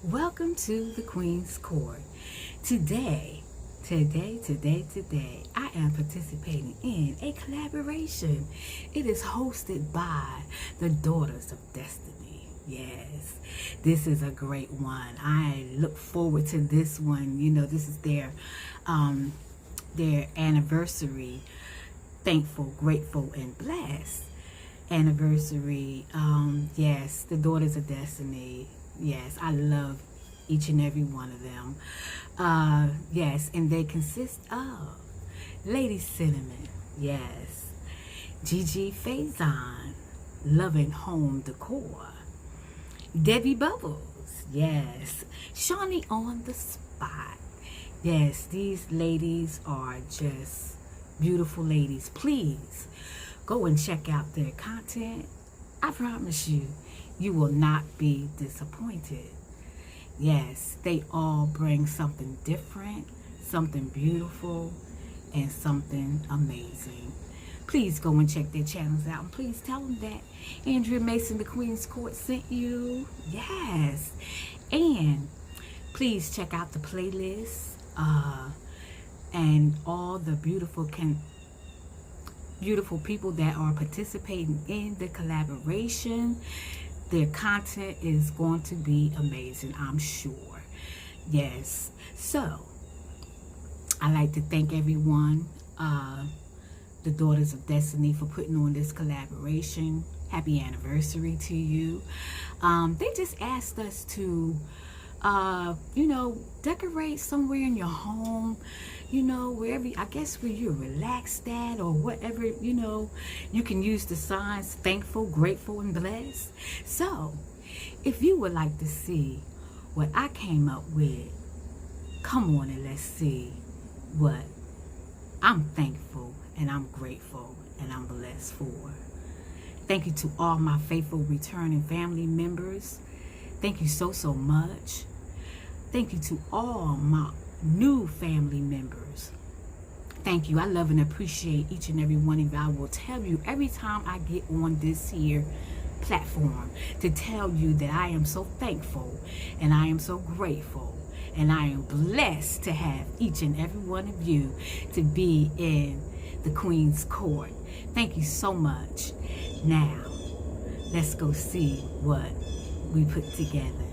Welcome to the Queen's Court. Today, I am participating in a collaboration. It is hosted by the Daughters of Destiny. Yes, this is a great one. I look forward to this one. You know, this is their anniversary. Thankful, grateful, and blessed anniversary. Yes, the Daughters of Destiny. Yes, I love each and every one of them. Yes, and they consist of Lady Cinnamon, yes, Gigi Faison, Loving Home Decor, Debby Bubbles, yes, Shawni On The Spot. Yes, these ladies are just beautiful ladies. Please go and check out their content. I promise you, you will not be disappointed. Yes, they all bring something different, something beautiful, and something amazing. Please go and check their channels out, and please tell them that Andrea Mason, the Queen's Court, sent you. Yes, and please check out the playlist and all the beautiful people that are participating in the collaboration. Their content is going to be amazing, I'm sure. Yes, so I'd like to thank everyone, the Daughters of Destiny, for putting on this collaboration. Happy anniversary to you. They just asked us to decorate somewhere in your home, wherever, I guess where you're relaxed at, or whatever, you can use the signs thankful, grateful, and blessed. So if you would like to see what I came up with, come on and let's see what I'm thankful and I'm grateful and I'm blessed for. Thank you to all my faithful returning family members. Thank you so much. Thank you to all my new family members. Thank you. I love and appreciate each and every one of you. I will tell you every time I get on this here platform to tell you that I am so thankful and I am so grateful and I am blessed to have each and every one of you to be in the Queen's Court. Thank you so much. Now, let's go see what we put together.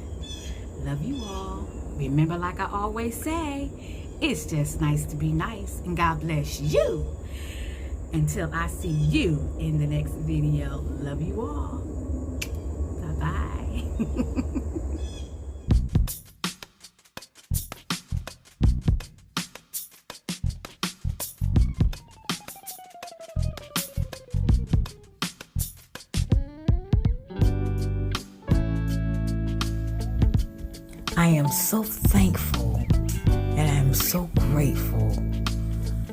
Love you all. Remember, like I always say, it's just nice to be nice, and God bless you. Until I see you in the next video, love you all. Bye-bye. I am so thankful and I am so grateful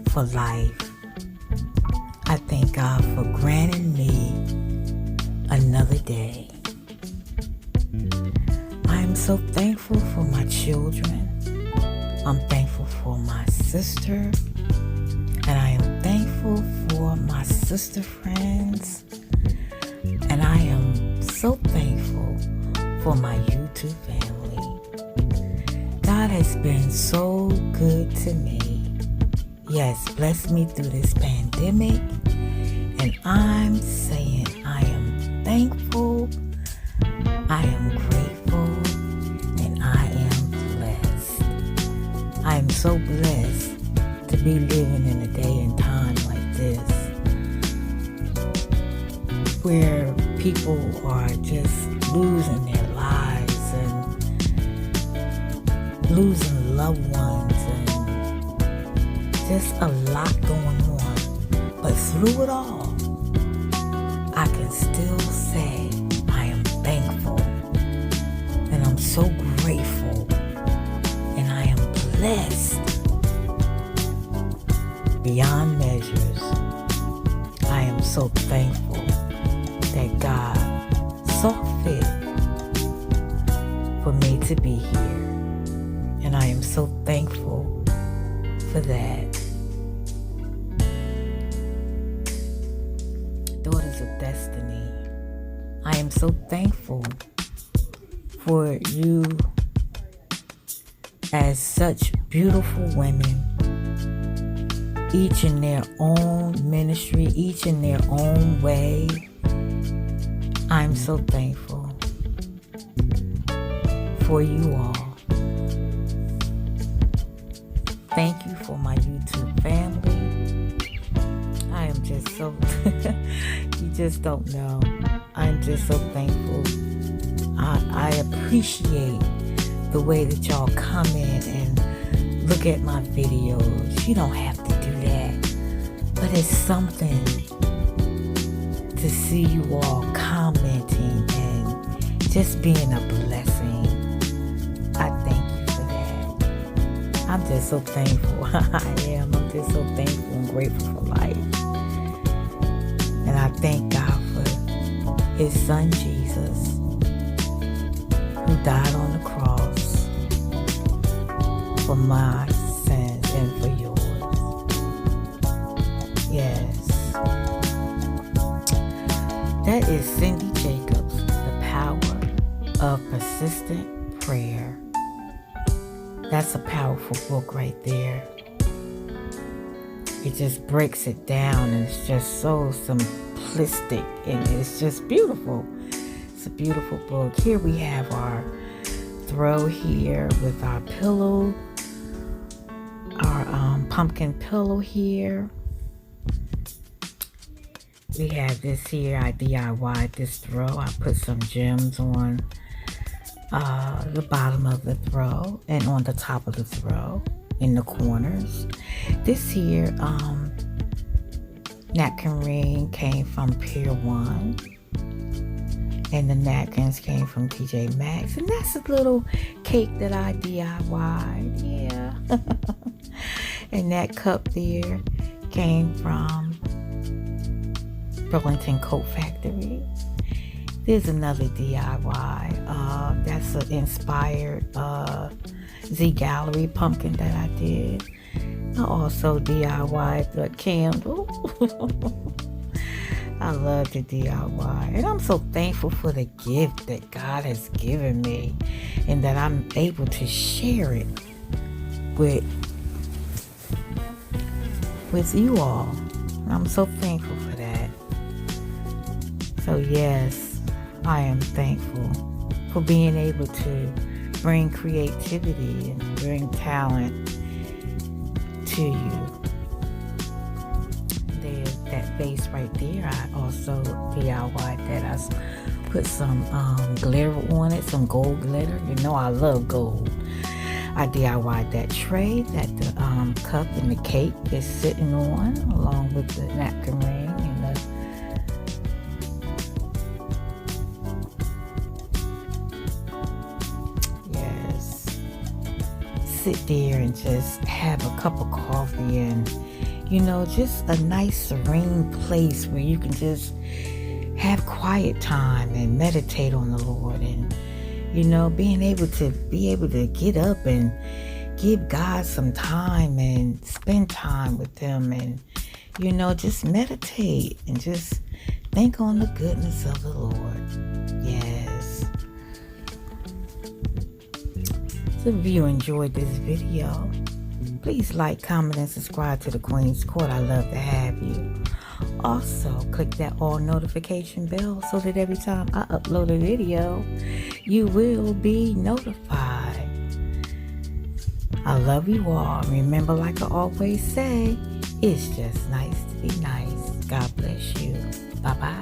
for life. I thank God for granting me another day. I am so thankful for my children. I'm thankful for my sister. And I am thankful for my sister friends. And I am so thankful for my YouTube family. God has been so good to me. Yes, blessed me through this pandemic. And I'm saying I am thankful, I am grateful, and I am blessed. I am so blessed to be living in a day and time like this, where people are just losing their lives and losing loved ones and just a lot going on. But through it all, I can still say I am thankful and I'm so grateful and I am blessed beyond measures. I am so thankful that God saw fit for me to be here. And I am so thankful for that. Daughters of Destiny, I am so thankful for you as such beautiful women, each in their own ministry, each in their own way. I'm so thankful for you all. Thank you for my YouTube family. I am just so, you just don't know. I'm just so thankful. I appreciate the way that y'all come in and look at my videos. You don't have to do that, but it's something to see you all commenting and just being a blessing. I thank you for that. I'm just so thankful. I am. I'm just so thankful and grateful for life. And I thank God for His Son Jesus, who died on the cross for my sins and for yours. Yes. That is Cindy Jacobs, The Power of Persistent Prayer. That's a powerful book right there. It just breaks it down, and it's just so simplistic, and it's just beautiful. It's a beautiful book. Here we have our throw here with our pillow, our pumpkin pillow here. We have this here. I DIY'd this throw. I put some gems on the bottom of the throw and on the top of the throw in the corners. This here napkin ring came from Pier 1, and the napkins came from TJ Maxx, and that's a little cake that I DIY'd. Yeah. And that cup there came from Burlington Coat Factory. There's another DIY. That's an inspired Z Gallery pumpkin that I did. I also DIY'd the candle. I love the DIY. And I'm so thankful for the gift that God has given me, and that I'm able to share it with you all. I'm so thankful for that. So yes, I am thankful for being able to bring creativity and bring talent to you. There's that vase right there. I also DIY'd that. I put some glitter on it, some gold glitter. You know I love gold. I DIY'd that tray that the cup and the cake is sitting on, along with the napkin ring and the sit there and just have a cup of coffee, and just a nice serene place where you can just have quiet time and meditate on the Lord, and being able to get up and give God some time and spend time with Him, and just meditate and just think on the goodness of the Lord. Yes. So if you enjoyed this video, please like, comment, and subscribe to the Queen's Court. I love to have you. Also, click that all notification bell so that every time I upload a video, you will be notified. I love you all. Remember, like I always say, it's just nice to be nice. God bless you. Bye-bye.